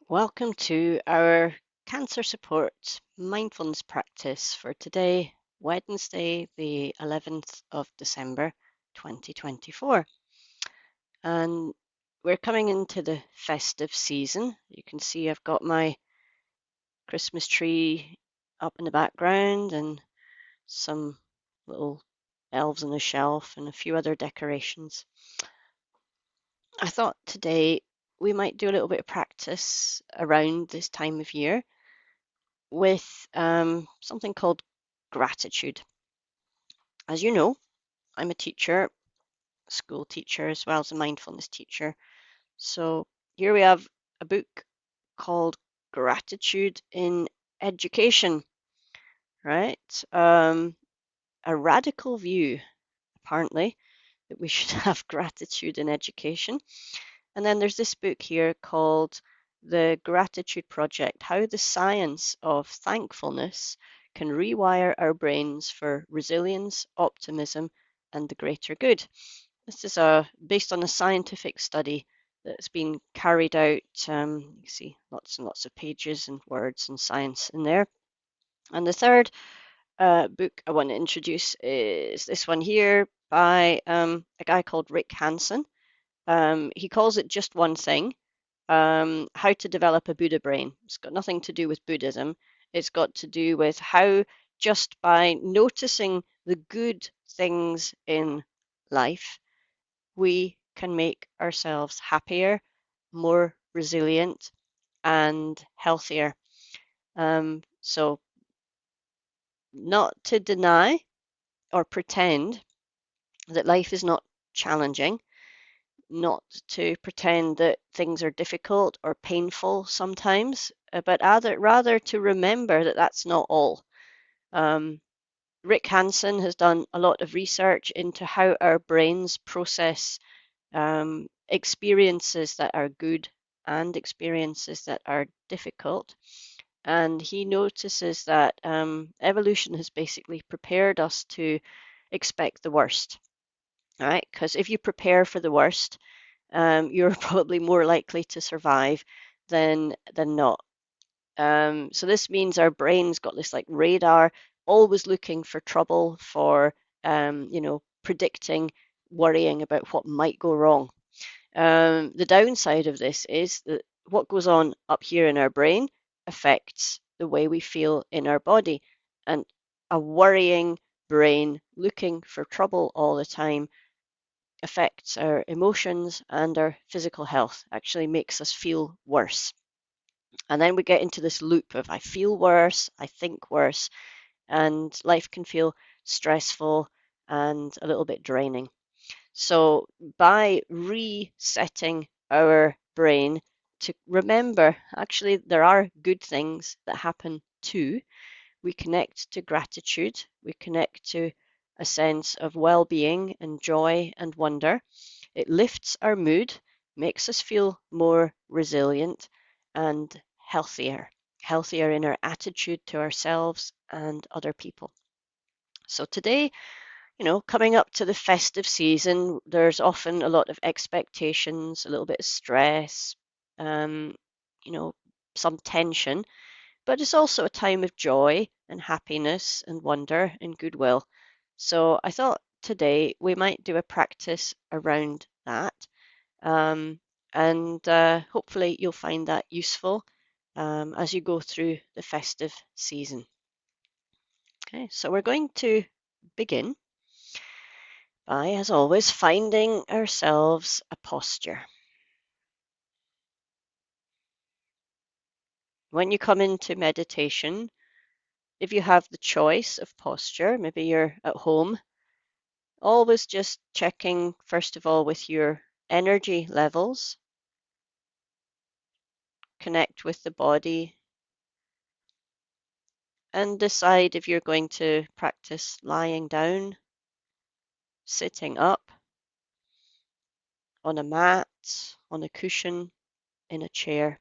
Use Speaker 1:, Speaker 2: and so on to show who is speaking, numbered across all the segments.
Speaker 1: Welcome to our cancer support mindfulness practice for today, Wednesday, the 11th of December, 2024. And we're coming into the festive season. You can see I've got my Christmas tree up in the background and some little elves on the shelf and a few other decorations. I thought today we might do a little bit of practice around this time of year with something called gratitude. As you know, I'm a teacher, school teacher, as well as a mindfulness teacher. So here we have a book called Gratitude in Education, right? A radical view, apparently, that we should have gratitude in education. And then there's this book here called The Gratitude Project, How the Science of Thankfulness Can Rewire Our Brains for Resilience, Optimism, and the Greater Good. This is based on a scientific study that's been carried out. You see lots and lots of pages and words and science in there. And the third book I want to introduce is this one here by a guy called Rick Hanson. He calls it Just One Thing, How to Develop a Buddha Brain. It's got nothing to do with Buddhism. It's got to do with how just by noticing the good things in life, we can make ourselves happier, more resilient, and healthier. So not to deny or pretend that life is not challenging, not to pretend that things are difficult or painful sometimes, but rather to remember that that's not all. Um, Rick Hansen has done a lot of research into how our brains process experiences that are good and experiences that are difficult. And he notices that evolution has basically prepared us to expect the worst, right? Because if you prepare for the worst, you're probably more likely to survive than not. So this means our brain's got this like radar, always looking for trouble, for predicting, worrying about what might go wrong. The downside of this is that what goes on up here in our brain affects the way we feel in our body, and a worrying brain looking for trouble all the time affects our emotions and our physical health, actually makes us feel worse. And then we get into this loop of I feel worse, I think worse, and life can feel stressful and a little bit draining. So by resetting our brain to remember actually there are good things that happen too, we connect to gratitude, we connect to a sense of well-being and joy and wonder. It lifts our mood, makes us feel more resilient and healthier in our attitude to ourselves and other people. So today, coming up to the festive season, there's often a lot of expectations, a little bit of stress, um, you know, some tension, but it's also a time of joy and happiness and wonder and goodwill. So I thought today we might do a practice around that. Um, and hopefully you'll find that useful as you go through the festive season. Okay, so we're going to begin by, as always, finding ourselves a posture. When you come into meditation, if you have the choice of posture, maybe you're at home, always just checking, first of all, with your energy levels, connect with the body, and decide if you're going to practice lying down, sitting up, on a mat, on a cushion, in a chair.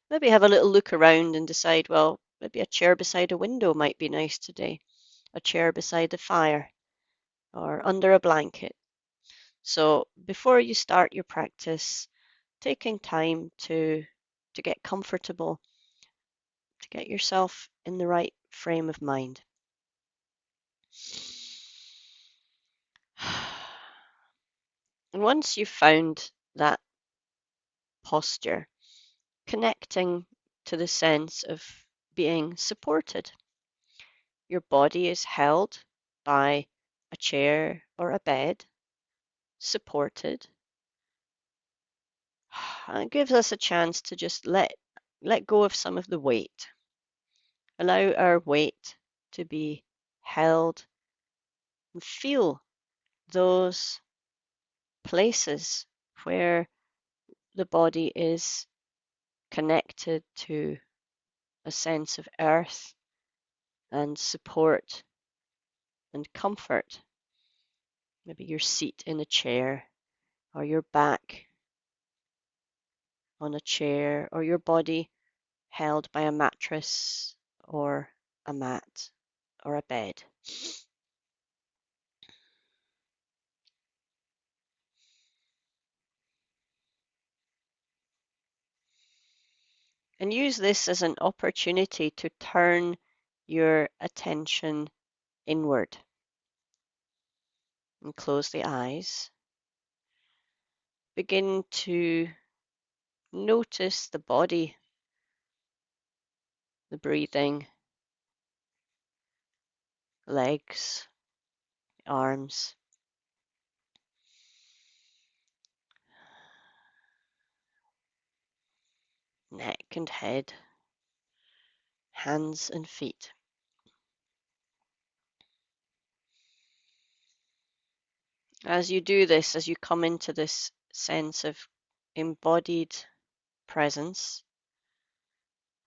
Speaker 1: Maybe have a little look around and decide, well, maybe a chair beside a window might be nice today, a chair beside the fire, or under a blanket. So before you start your practice, taking time to get comfortable, to get yourself in the right frame of mind. And once you've found that posture, connecting to the sense of being supported. Your body is held by a chair or a bed, supported. And it gives us a chance to just let go of some of the weight. Allow our weight to be held and feel those places where the body is connected to a sense of earth and support and comfort. Maybe your seat in a chair, or your back on a chair, or your body held by a mattress or a mat or a bed. And use this as an opportunity to turn your attention inward. And close the eyes. Begin to notice the body, the breathing, legs, arms, neck and head, hands and feet. As you do this, as you come into this sense of embodied presence,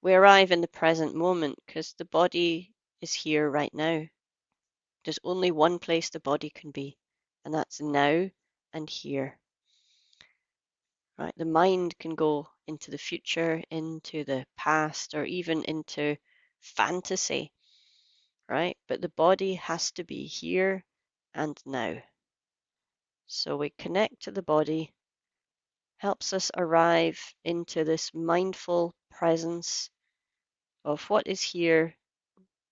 Speaker 1: we arrive in the present moment because the body is here right now. There's only one place the body can be, and that's now and here. Right? The mind can go into the future, into the past, or even into fantasy, right? But the body has to be here and now. So we connect to the body, helps us arrive into this mindful presence of what is here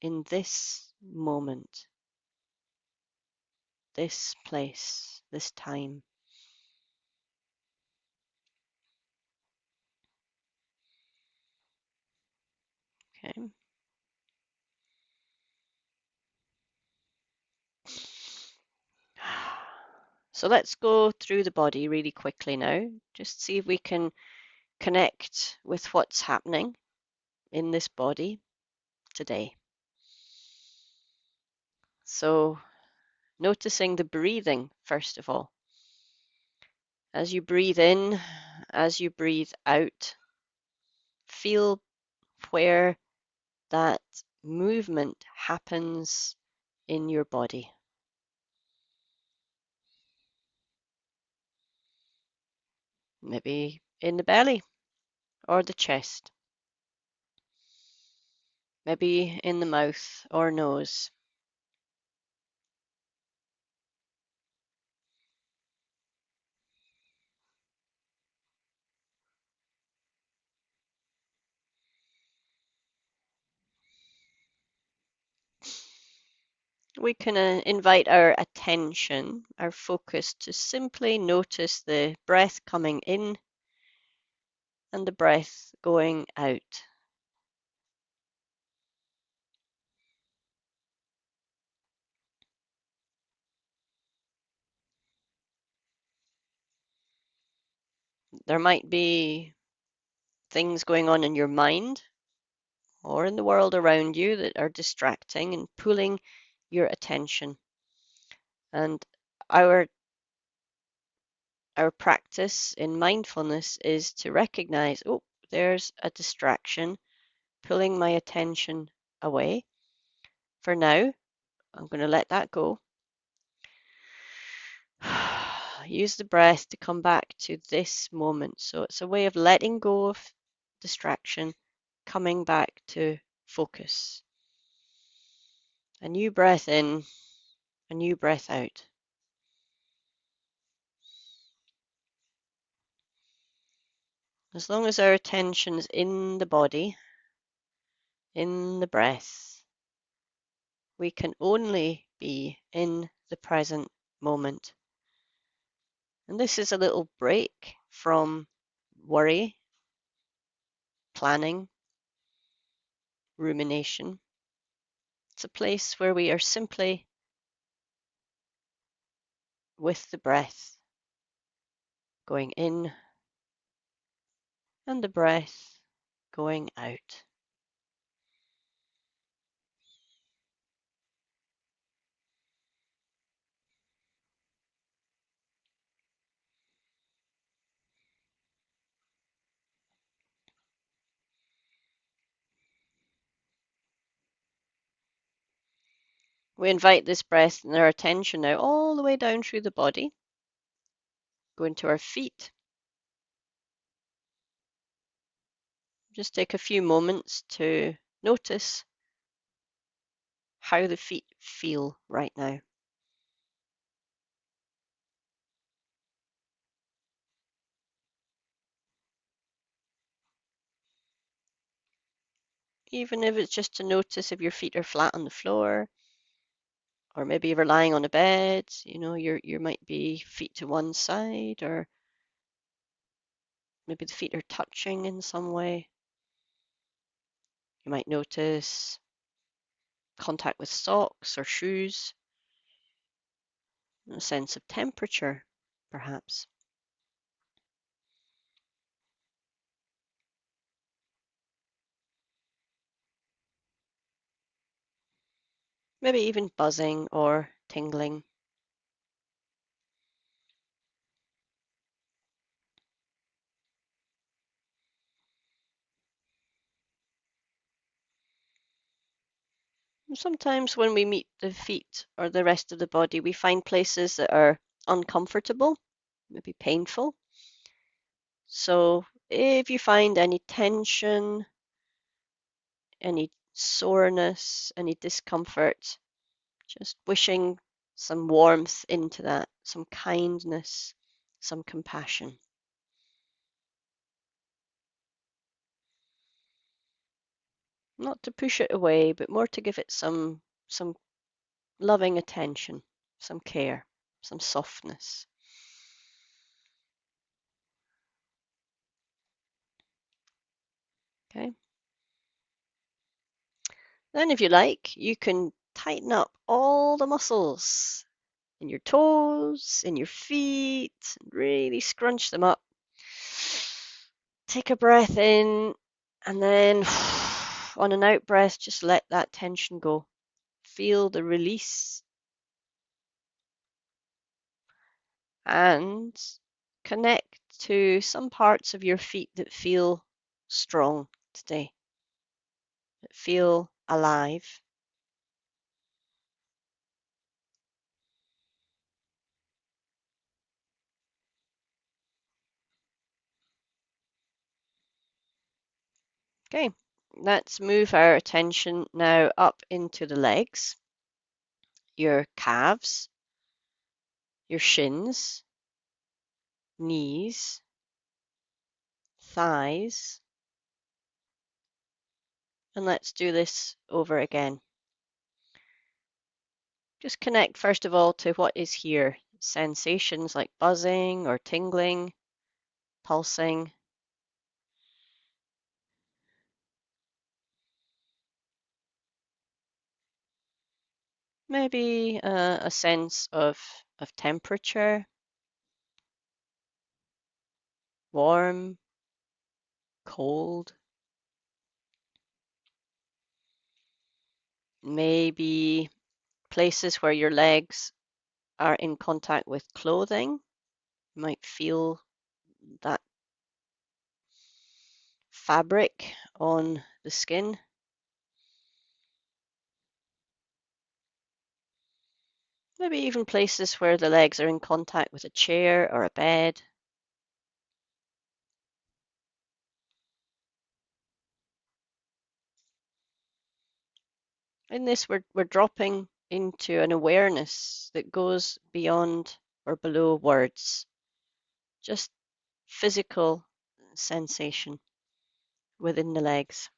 Speaker 1: in this moment, this place, this time. Okay. So let's go through the body really quickly now. Just see if we can connect with what's happening in this body today. So noticing the breathing, first of all. As you breathe in, as you breathe out, feel where that movement happens in your body. Maybe in the belly or the chest. Maybe in the mouth or nose. We can invite our attention, our focus, to simply notice the breath coming in and the breath going out. There might be things going on in your mind or in the world around you that are distracting and pulling your attention. And our practice in mindfulness is to recognize, oh, there's a distraction pulling my attention away. For now, I'm going to let that go. Use the breath to come back to this moment. So it's a way of letting go of distraction, coming back to focus. A new breath in, a new breath out. As long as our attention's in the body, in the breath, we can only be in the present moment. And this is a little break from worry, planning, rumination. It's a place where we are simply with the breath, going in and the breath going out. We invite this breath and our attention now all the way down through the body, going to our feet. Just take a few moments to notice how the feet feel right now. Even if it's just to notice if your feet are flat on the floor, or maybe you're lying on a bed, you might be feet to one side, or maybe the feet are touching in some way. You might notice contact with socks or shoes, a sense of temperature, perhaps. Maybe even buzzing or tingling. Sometimes when we meet the feet or the rest of the body, we find places that are uncomfortable, maybe painful. So if you find any tension, any soreness, any discomfort, just wishing some warmth into that, some kindness, some compassion. Not to push it away, but more to give it some loving attention, some care, some softness. Okay. Then if you like, you can tighten up all the muscles in your toes, in your feet, and really scrunch them up. Take a breath in, and then on an out breath, just let that tension go. Feel the release and connect to some parts of your feet that feel strong today, that feel alive. Okay, let's move our attention now up into the legs, your calves, your shins, knees, thighs, and let's do this over again. Just connect first of all to what is here. Sensations like buzzing or tingling, pulsing. Maybe a sense of temperature, warm, cold. Maybe places where your legs are in contact with clothing. You might feel that fabric on the skin. Maybe even places where the legs are in contact with a chair or a bed. In this, we're dropping into an awareness that goes beyond or below words, just physical sensation within the legs.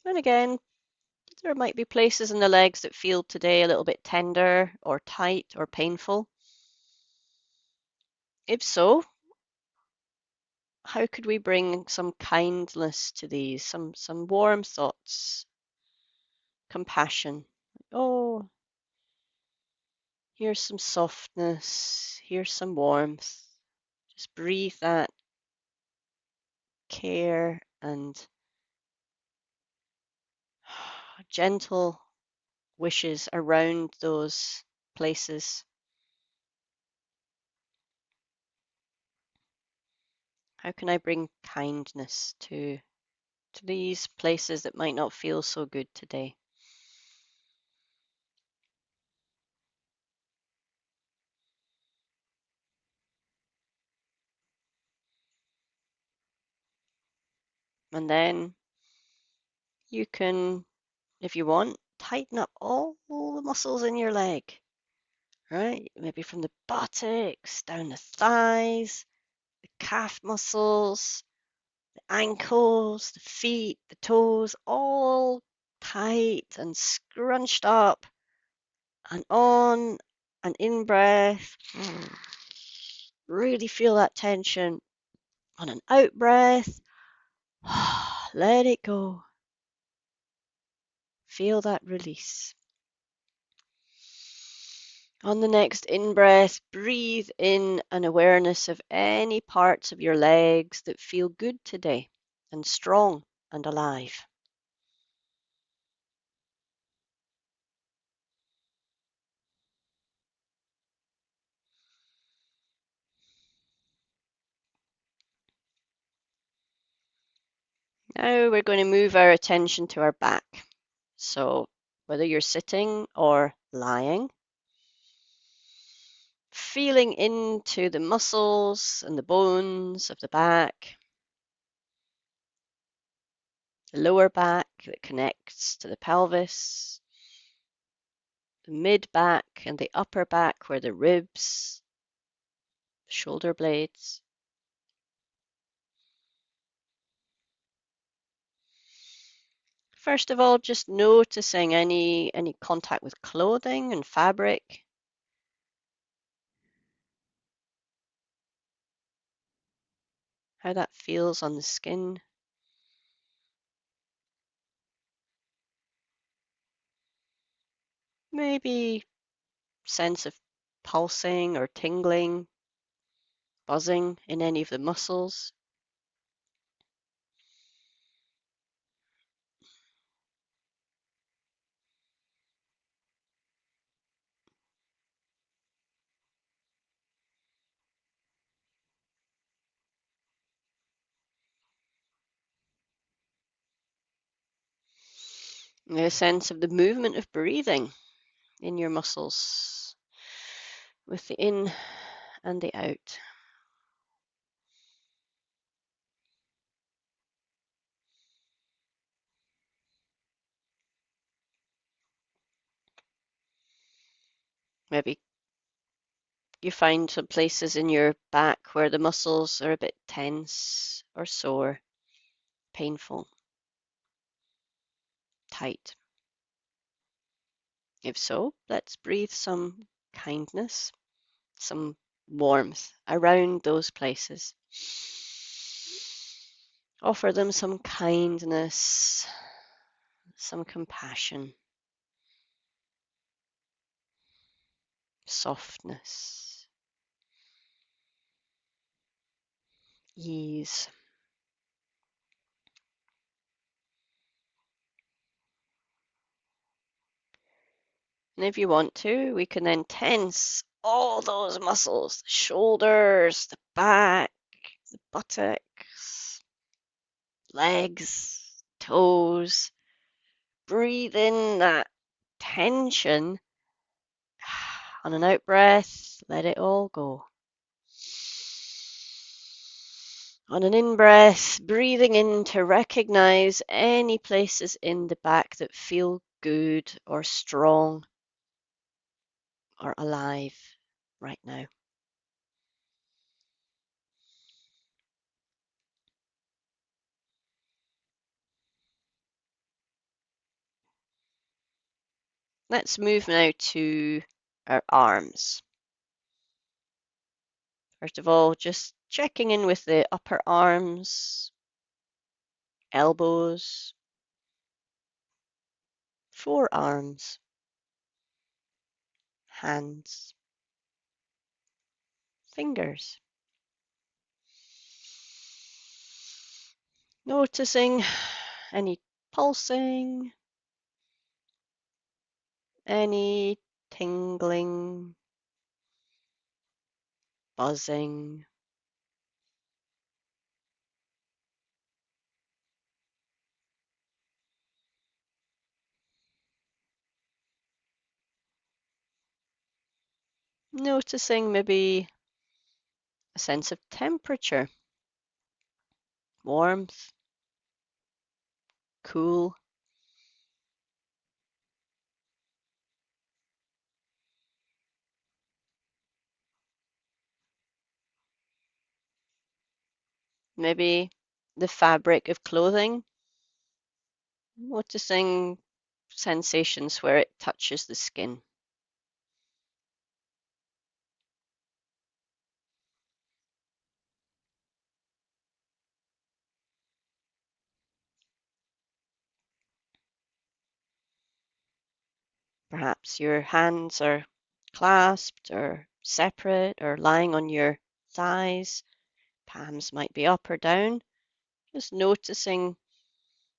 Speaker 1: And again, there might be places in the legs that feel today a little bit tender or tight or painful. If so, how could we bring some kindness to these, some warm thoughts, compassion? Oh, here's some softness, here's some warmth. Just breathe that care and gentle wishes around those places. How can I bring kindness to these places that might not feel so good today? And then you can, if you want, tighten up all the muscles in your leg, right? Maybe from the buttocks, down the thighs, the calf muscles, the ankles, the feet, the toes, all tight and scrunched up, and on an in breath. Really feel that tension. On an out breath, let it go. Feel that release. On the next in breath, breathe in an awareness of any parts of your legs that feel good today and strong and alive. Now we're going to move our attention to our back. So whether you're sitting or lying, feeling into the muscles and the bones of the back, the lower back that connects to the pelvis, the mid back and the upper back where the ribs, the shoulder blades. First of all, just noticing any contact with clothing and fabric. How that feels on the skin. Maybe sense of pulsing or tingling, buzzing in any of the muscles. A sense of the movement of breathing in your muscles with the in and the out. Maybe you find some places in your back where the muscles are a bit tense or sore, painful, tight. If so, let's breathe some kindness, some warmth around those places. Offer them some kindness, some compassion, softness, ease. And if you want to, we can then tense all those muscles, the shoulders, the back, the buttocks, legs, toes. Breathe in that tension. On an out breath, let it all go. On an in-breath, breathing in to recognize any places in the back that feel good or strong or alive right now. Let's move now to our arms. First of all, just checking in with the upper arms, elbows, forearms, hands, fingers. Noticing any pulsing, any tingling, buzzing. Noticing maybe a sense of temperature, warmth, cool. Maybe the fabric of clothing. Noticing sensations where it touches the skin. Perhaps your hands are clasped or separate or lying on your thighs. Palms might be up or down. Just noticing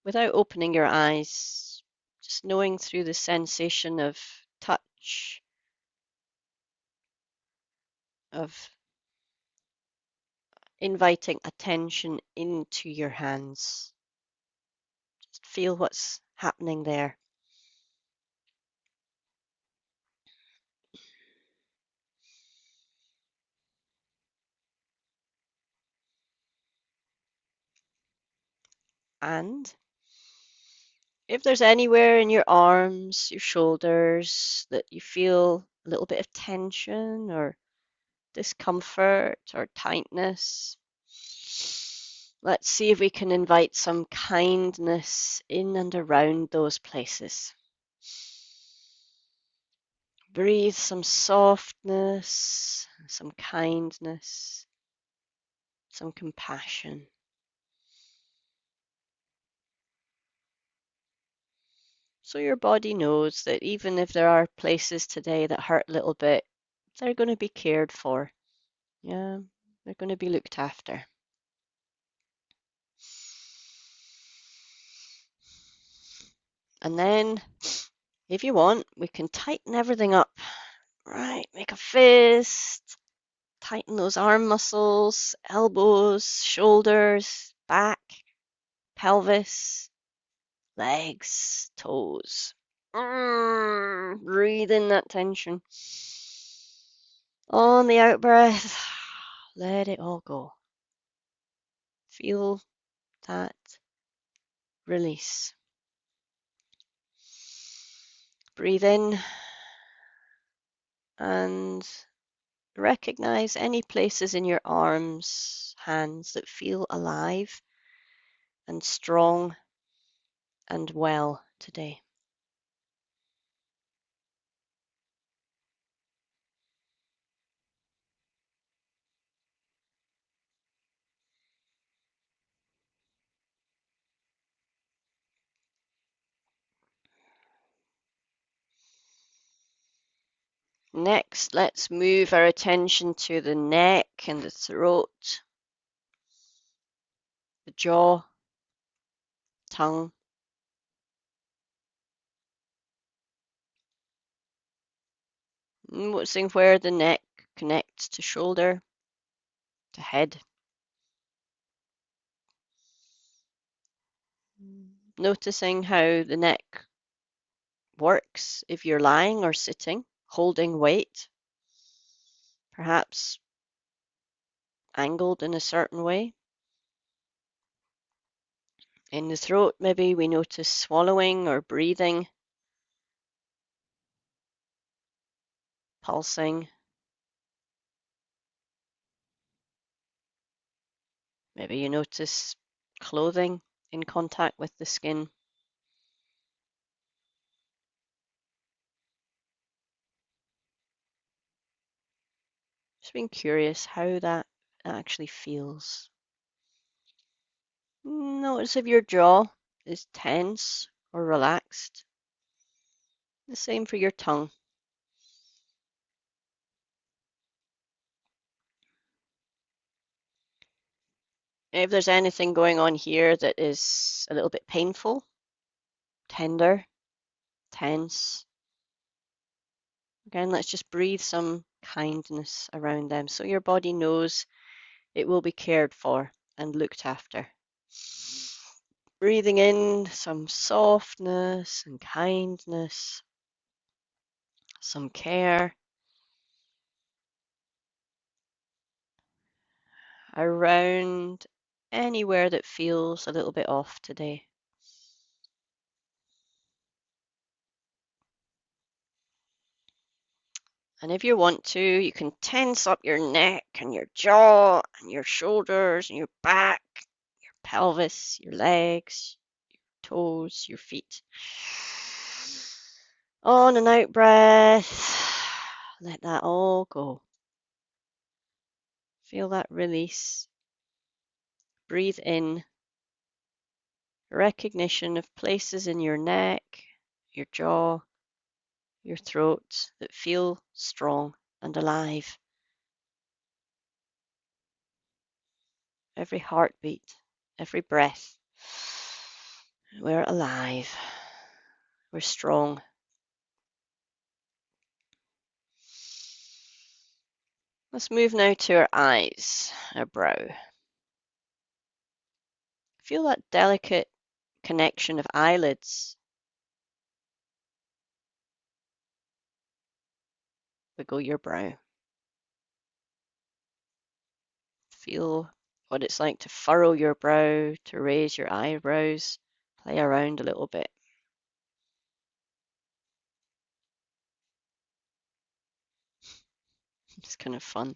Speaker 1: without opening your eyes, just knowing through the sensation of touch, of inviting attention into your hands. Just feel what's happening there. And if there's anywhere in your arms, your shoulders that you feel a little bit of tension or discomfort or tightness, let's see if we can invite some kindness in and around those places. Breathe some softness, some kindness, some compassion. So your body knows that even if there are places today that hurt a little bit, they're going to be cared for. Yeah, they're going to be looked after. And then, if you want, we can tighten everything up. Right, make a fist, tighten those arm muscles, elbows, shoulders, back, pelvis, legs, toes. Breathe in that tension. On the out breath, let it all go. Feel that release. Breathe in and recognize any places in your arms, hands that feel alive and strong and well today. Next, let's move our attention to the neck and the throat, the jaw, tongue. Noticing where the neck connects to shoulder, to head. Noticing how the neck works if you're lying or sitting, holding weight, perhaps angled in a certain way. In the throat, maybe we notice swallowing or breathing, pulsing. Maybe you notice clothing in contact with the skin. Just being curious how that actually feels. Notice if your jaw is tense or relaxed. The same for your tongue. If there's anything going on here that is a little bit painful, tender, tense, again, let's just breathe some kindness around them so your body knows it will be cared for and looked after. Breathing in some softness and kindness, some care around anywhere that feels a little bit off today. And if you want to, you can tense up your neck and your jaw and your shoulders and your back, your pelvis, your legs, toes, your feet. On and out breath. Let that all go. Feel that release. Breathe in. Recognition of places in your neck, your jaw, your throat that feel strong and alive. Every heartbeat, every breath. We're alive. We're strong. Let's move now to our eyes, our brow. Feel that delicate connection of eyelids. Wiggle your brow. Feel what it's like to furrow your brow, to raise your eyebrows. Play around a little bit. It's kind of fun.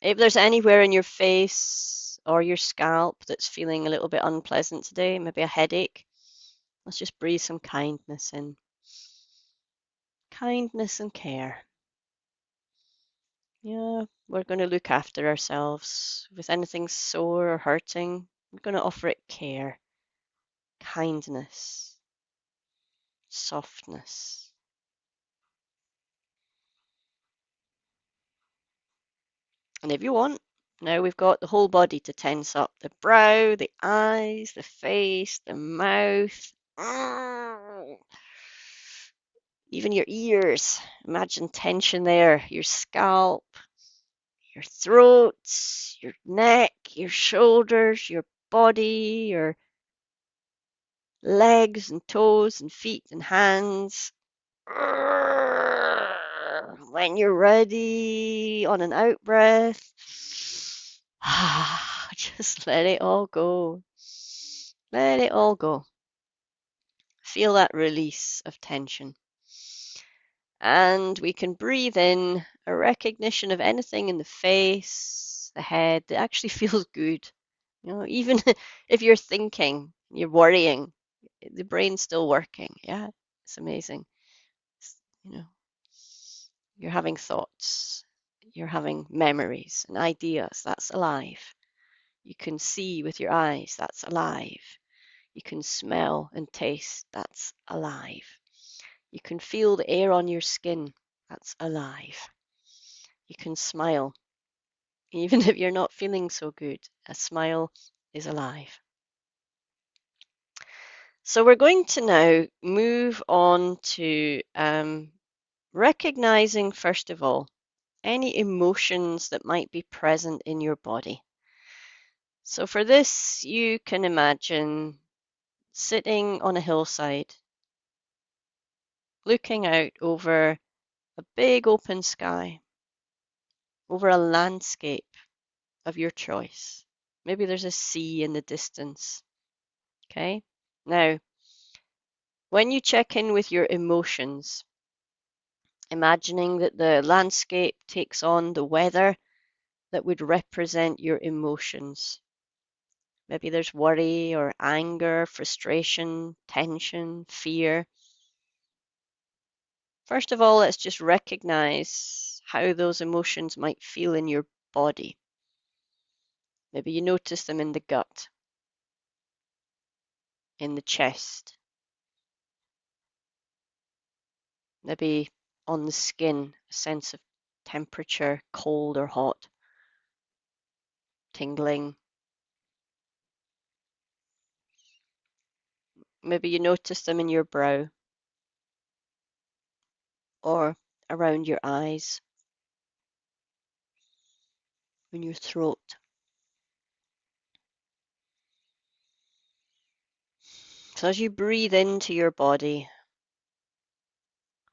Speaker 1: If there's anywhere in your face or your scalp that's feeling a little bit unpleasant today, maybe a headache, let's just breathe some kindness in. Kindness and care. Yeah, we're going to look after ourselves. If anything sore or hurting, we're going to offer it care, kindness, softness. And if you want, now we've got the whole body to tense up. The brow, the eyes, the face, the mouth. Even your ears. Imagine tension there. Your scalp, your throat, your neck, your shoulders, your body, your legs and toes and feet and hands. When you're ready, on an out breath, just let it all go. Let it all go. Feel that release of tension. And we can breathe in a recognition of anything in the face, the head that actually feels good. You know, even if you're thinking, you're worrying, the brain's still working. Yeah, it's amazing. You know, you're having thoughts, you're having memories and ideas. That's alive. You can see with your eyes. That's alive. You can smell and taste. That's alive. You can feel the air on your skin. That's alive. You can smile. Even if you're not feeling so good, a smile is alive. So we're going to now move on to recognizing, first of all, any emotions that might be present in your body. So for this, you can imagine sitting on a hillside, looking out over a big open sky, over a landscape of your choice. Maybe there's a sea in the distance. Okay. Now, when you check in with your emotions, imagining that the landscape takes on the weather that would represent your emotions. Maybe there's worry or anger, frustration, tension, fear. First of all, let's just recognize how those emotions might feel in your body. Maybe you notice them in the gut, in the chest, maybe on the skin, a sense of temperature, cold or hot, tingling. Maybe you notice them in your brow or around your eyes, in your throat. So as you breathe into your body,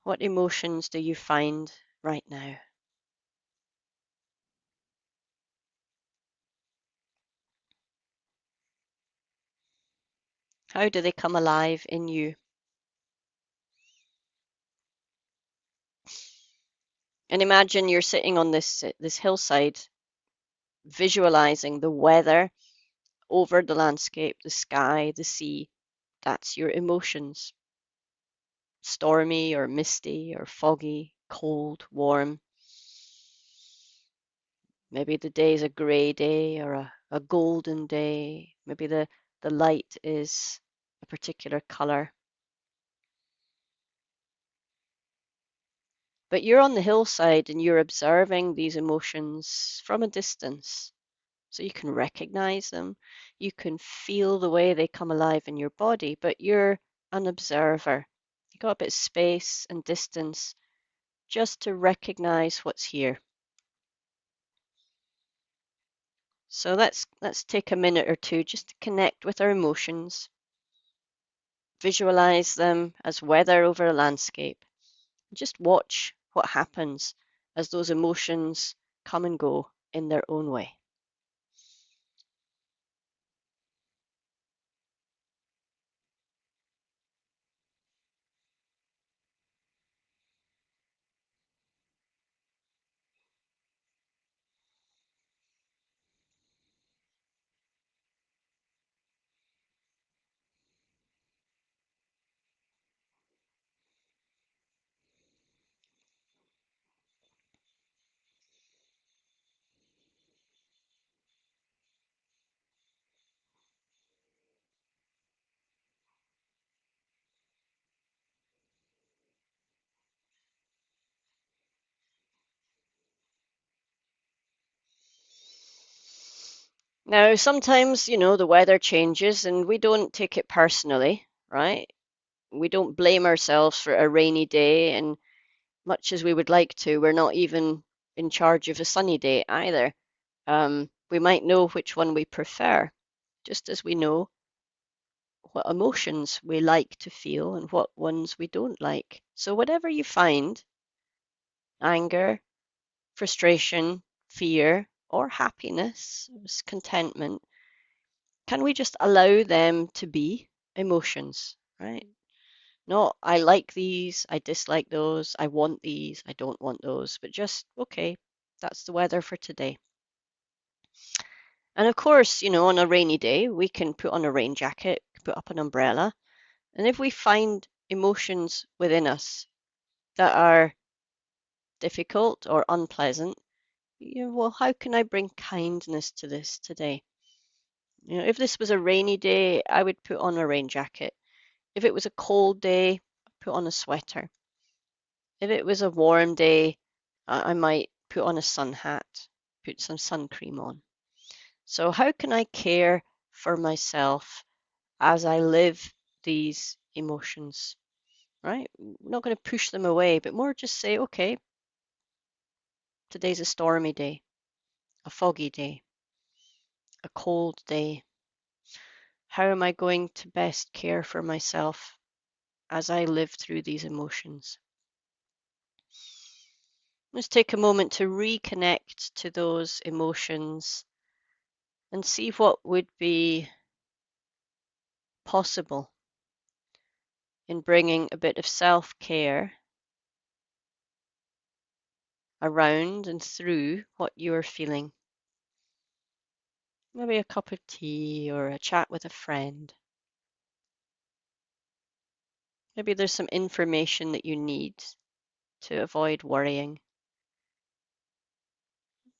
Speaker 1: what emotions do you find right now? How do they come alive in you? And imagine you're sitting on this hillside, visualizing the weather over the landscape, the sky, the sea. That's your emotions. Stormy or misty or foggy, cold, warm. Maybe the day is a grey day or a golden day. Maybe the light is a particular color. But you're on the hillside and you're observing these emotions from a distance. So you can recognize them. You can feel the way they come alive in your body, but you're an observer. You got a bit of space and distance just to recognize what's here. So let's take a minute or two just to connect with our emotions, visualize them as weather over a landscape, and just watch what happens as those emotions come and go in their own way. Now, sometimes, the weather changes and we don't take it personally, right? We don't blame ourselves for a rainy day, and much as we would like to, we're not even in charge of a sunny day either. We might know which one we prefer, just as we know what emotions we like to feel and what ones we don't like. So, whatever you find, anger, frustration, fear, or happiness, contentment, can we just allow them to be emotions, right? Not, I like these, I dislike those, I want these, I don't want those, but just, okay, that's the weather for today. And of course, on a rainy day, we can put on a rain jacket, put up an umbrella. And if we find emotions within us that are difficult or unpleasant, well, how can I bring kindness to this today? If this was a rainy day, I would put on a rain jacket. If it was a cold day, put on a sweater. If it was a warm day, I might put on a sun hat, put some sun cream on. So, how can I care for myself as I live these emotions, right? We're not going to push them away, but more just say, okay, today's a stormy day, a foggy day, a cold day. How am I going to best care for myself as I live through these emotions? Let's take a moment to reconnect to those emotions and see what would be possible in bringing a bit of self-care around and through what you're feeling. Maybe a cup of tea or a chat with a friend. Maybe there's some information that you need to avoid worrying.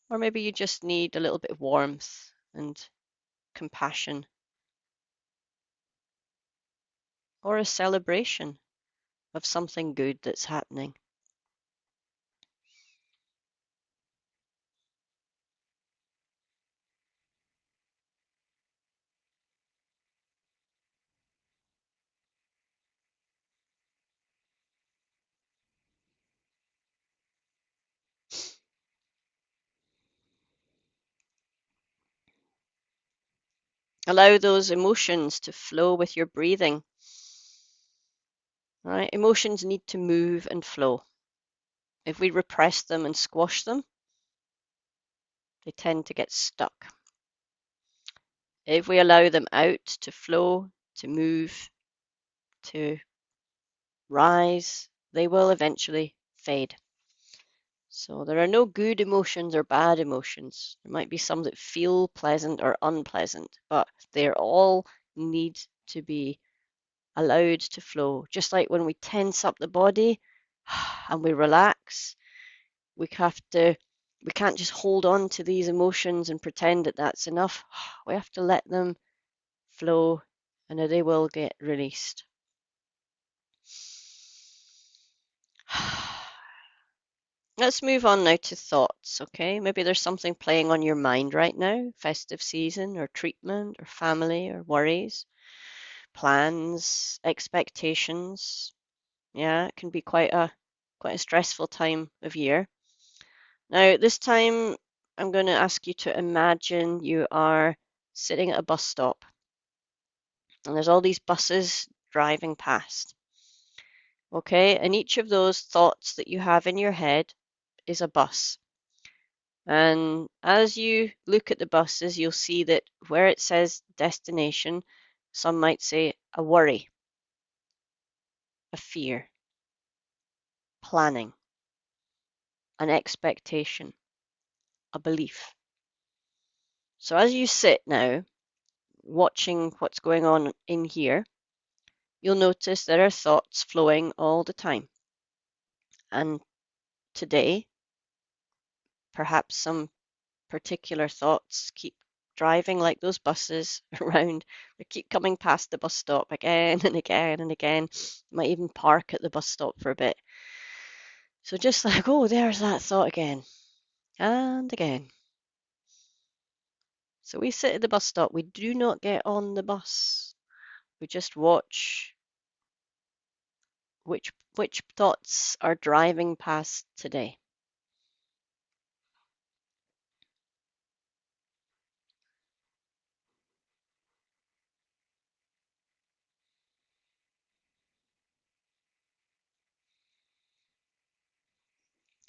Speaker 1: Or maybe you just need a little bit of warmth and compassion, or a celebration of something good that's happening. Allow those emotions to flow with your breathing. Right? Emotions need to move and flow. If we repress them and squash them, they tend to get stuck. If we allow them out to flow, to move, to rise, they will eventually fade. So there are no good emotions or bad emotions. There might be some that feel pleasant or unpleasant, but they all need to be allowed to flow. Just like when we tense up the body and we relax, we can't just hold on to these emotions and pretend that that's enough. We have to let them flow and they will get released. Let's move on now to thoughts, okay? Maybe there's something playing on your mind right now, festive season or treatment or family or worries, plans, expectations. Yeah, it can be quite a stressful time of year. Now, this time I'm going to ask you to imagine you are sitting at a bus stop and there's all these buses driving past. Okay, and each of those thoughts that you have in your head is a bus. And as you look at the buses, you'll see that where it says destination, some might say a worry, a fear, planning, an expectation, a belief. So as you sit now, watching what's going on in here, you'll notice there are thoughts flowing all the time. And today, perhaps some particular thoughts keep driving like those buses around. They keep coming past the bus stop again and again and again. You might even park at the bus stop for a bit. So just like, oh, there's that thought again and again. So we sit at the bus stop. We do not get on the bus. We just watch which thoughts are driving past today.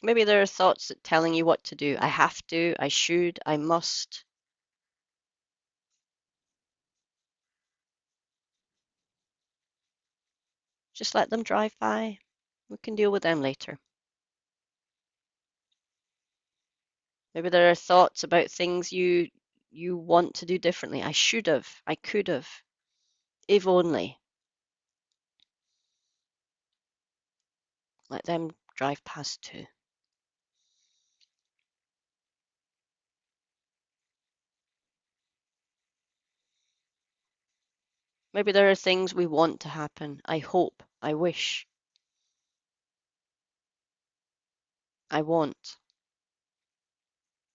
Speaker 1: Maybe there are thoughts that telling you what to do. I have to, I should, I must. Just let them drive by. We can deal with them later. Maybe there are thoughts about things you want to do differently. I should have, I could have, if only. Let them drive past too. Maybe there are things we want to happen. I hope, I wish, I want.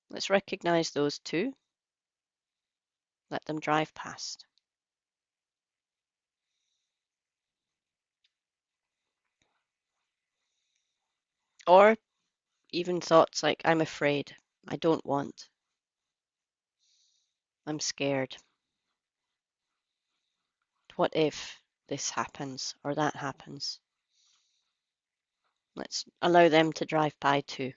Speaker 1: Let's recognize those too. Let them drive past. Or even thoughts like, I'm afraid, I don't want, I'm scared. What if this happens or that happens? Let's allow them to drive by too.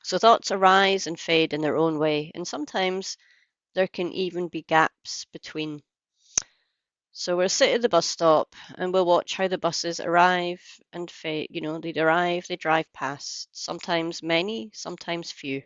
Speaker 1: So thoughts arise and fade in their own way, and sometimes there can even be gaps between. So we'll sit at the bus stop and we'll watch how the buses arrive and fade. They'd arrive, they drive past, sometimes many, sometimes few.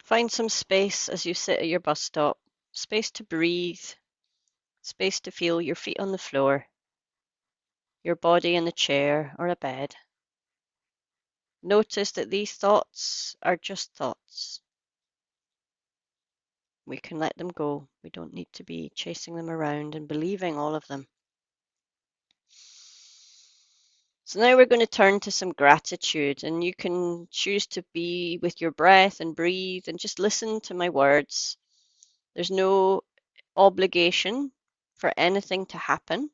Speaker 1: Find some space as you sit at your bus stop, space to breathe, space to feel your feet on the floor, your body in a chair or a bed. Notice that these thoughts are just thoughts. We can let them go. We don't need to be chasing them around and believing all of them. So now we're going to turn to some gratitude, and you can choose to be with your breath and breathe and just listen to my words. There's no obligation for anything to happen.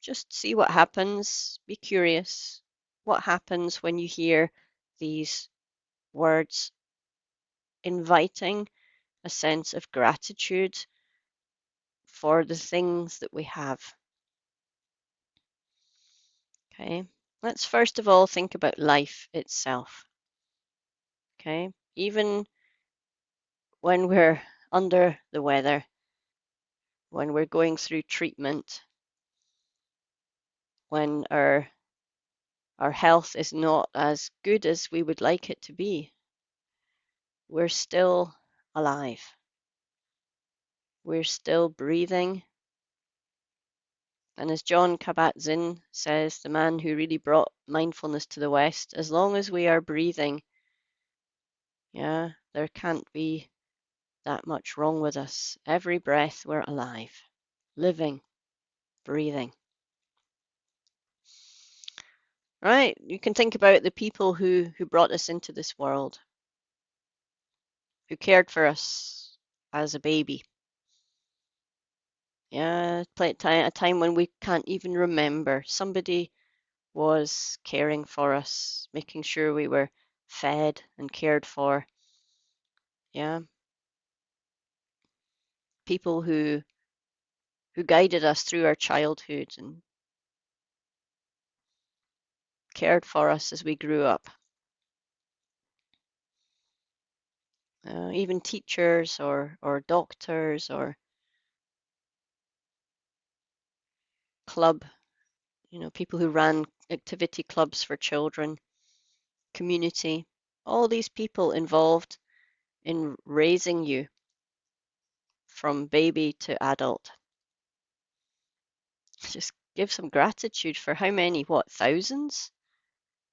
Speaker 1: Just see what happens. Be curious. What happens when you hear these words inviting a sense of gratitude for the things that we have? Okay. Let's first of all think about life itself. Okay. Even when we're under the weather, when we're going through treatment, when our health is not as good as we would like it to be, we're still alive. We're still breathing. And as John Kabat-Zinn says, the man who really brought mindfulness to the West, as long as we are breathing, yeah, there can't be that much wrong with us. Every breath we're alive, living, breathing. Right? You can think about the people who brought us into this world, who cared for us as a baby. Yeah, a time when we can't even remember. Somebody was caring for us, making sure we were fed and cared for. Yeah, people who guided us through our childhood and cared for us as we grew up. Even teachers or doctors or club, people who ran activity clubs for children, community, all these people involved in raising you from baby to adult. Just give some gratitude for how many, thousands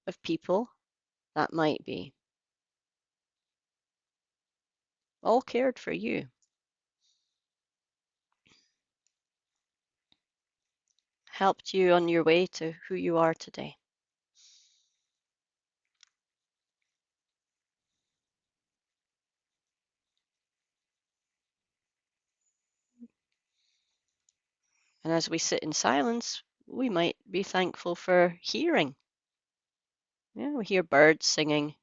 Speaker 1: of people that might be, all cared for you, helped you on your way to who you are today. And as we sit in silence, we might be thankful for hearing. Yeah, we hear birds singing,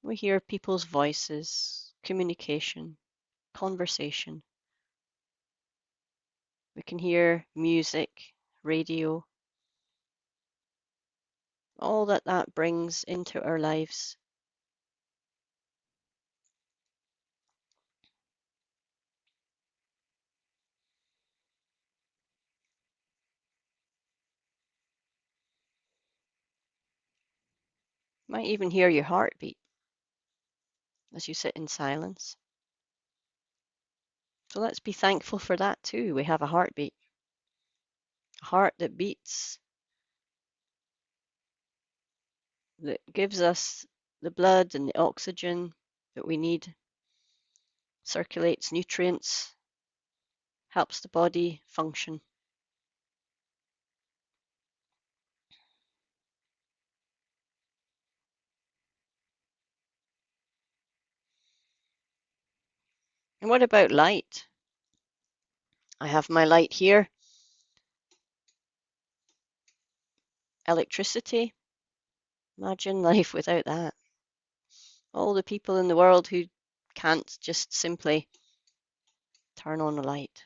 Speaker 1: we hear people's voices, communication, conversation. We can hear music, radio, all that brings into our lives. Might even hear your heartbeat as you sit in silence. So let's be thankful for that too. We have a heartbeat, a heart that beats, that gives us the blood and the oxygen that we need, circulates nutrients, helps the body function. And what about light? I have my light here. Electricity. Imagine life without that. All the people in the world who can't just simply turn on a light.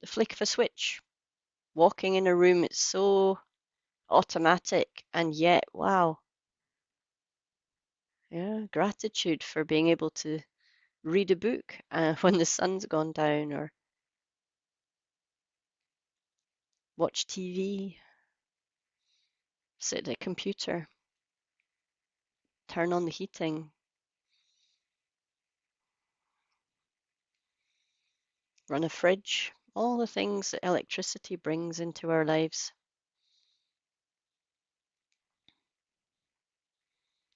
Speaker 1: The flick of a switch. Walking in a room, it's so automatic, and yet, wow. Yeah, gratitude for being able to read a book when the sun's gone down, or watch TV, sit at a computer, turn on the heating, run a fridge, all the things that electricity brings into our lives.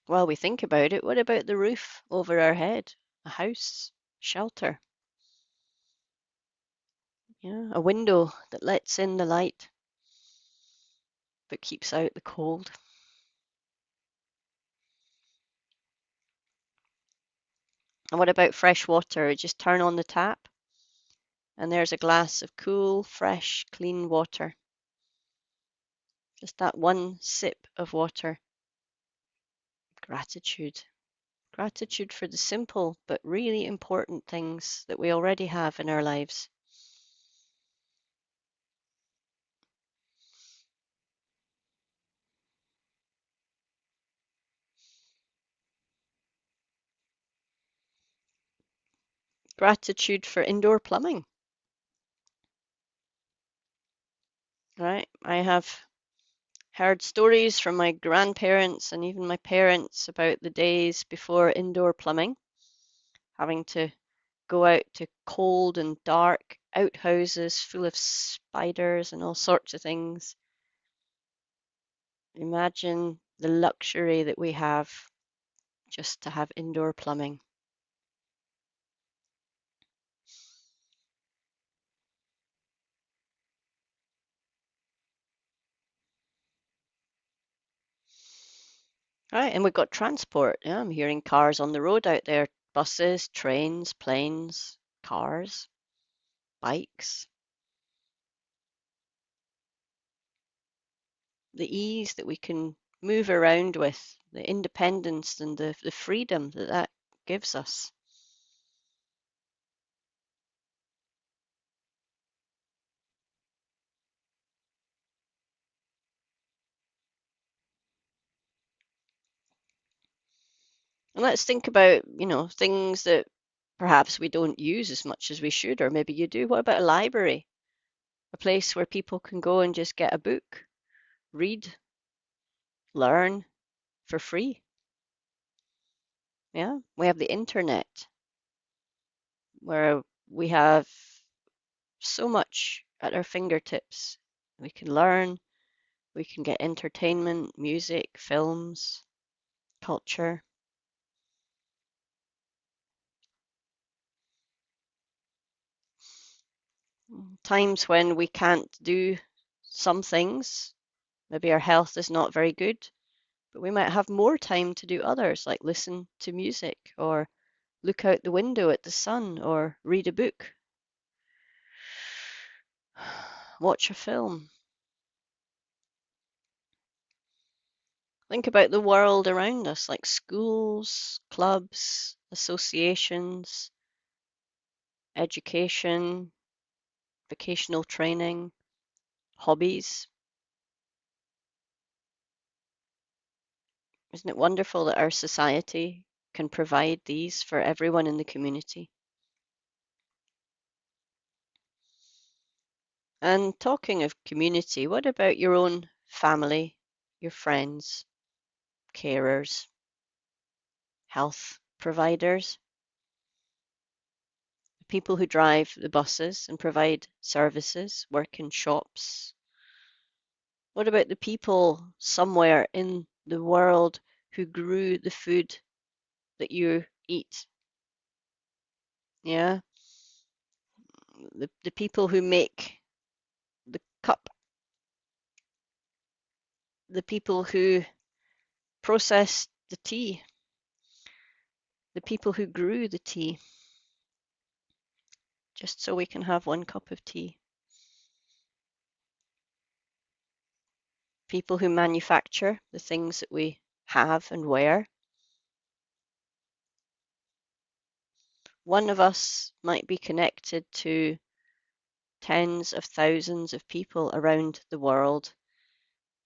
Speaker 1: While we think about it, what about the roof over our head? A house, shelter, yeah, a window that lets in the light but keeps out the cold. And what about fresh water? Just turn on the tap and there's a glass of cool, fresh, clean water. Just that one sip of water. Gratitude. Gratitude for the simple but really important things that we already have in our lives. Gratitude for indoor plumbing. Right? I have heard stories from my grandparents and even my parents about the days before indoor plumbing, having to go out to cold and dark outhouses full of spiders and all sorts of things. Imagine the luxury that we have just to have indoor plumbing. Right, and we've got transport. Yeah, I'm hearing cars on the road out there, buses, trains, planes, cars, bikes. The ease that we can move around with, the independence and the freedom that that gives us. And let's think about, things that perhaps we don't use as much as we should, or maybe you do. What about a library? A place where people can go and just get a book, read, learn for free. Yeah, we have the internet where we have so much at our fingertips. We can learn, we can get entertainment, music, films, culture. Times when we can't do some things, maybe our health is not very good, but we might have more time to do others, like listen to music or look out the window at the sun or read a book, watch a film. Think about the world around us, like schools, clubs, associations, education, vocational training, hobbies. Isn't it wonderful that our society can provide these for everyone in the community? And talking of community, what about your own family, your friends, carers, health providers, people who drive the buses and provide services, work in shops? What about the people somewhere in the world who grew the food that you eat? Yeah, the people who make the cup, the people who process the tea, the people who grew the tea. just so we can have one cup of tea. People who manufacture the things that we have and wear. One of us might be connected to tens of thousands of people around the world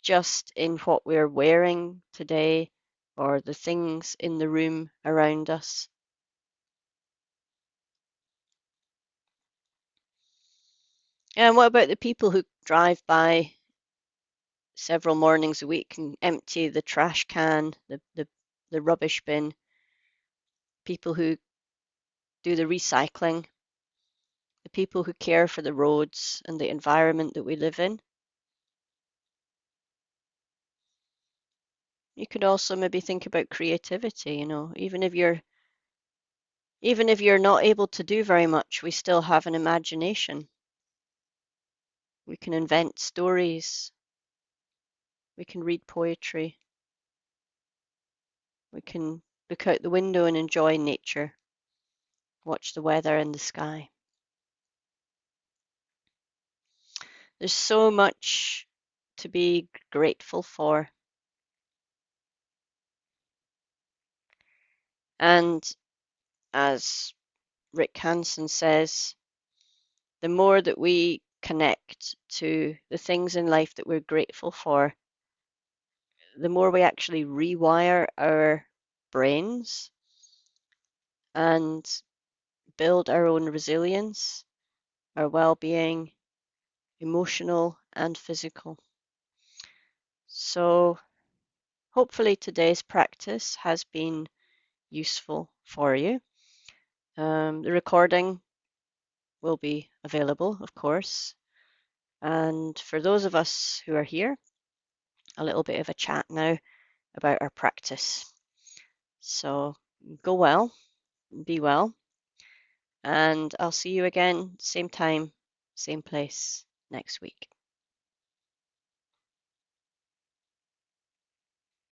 Speaker 1: just in what we're wearing today or the things in the room around us. And what about the people who drive by several mornings a week and empty the trash can, the rubbish bin, people who do the recycling, the people who care for the roads and the environment that we live in? You could also maybe think about creativity, even if you're not able to do very much, we still have an imagination. We can invent stories, we can read poetry, we can look out the window and enjoy nature, watch the weather and the sky. There's so much to be grateful for. And as Rick Hansen says, the more that we connect to the things in life that we're grateful for, the more we actually rewire our brains and build our own resilience, our well-being, emotional and physical. So hopefully today's practice has been useful for you. The recording will be available, of course. And for those of us who are here, a little bit of a chat now about our practice. So go well, be well, and I'll see you again, same time, same place next week.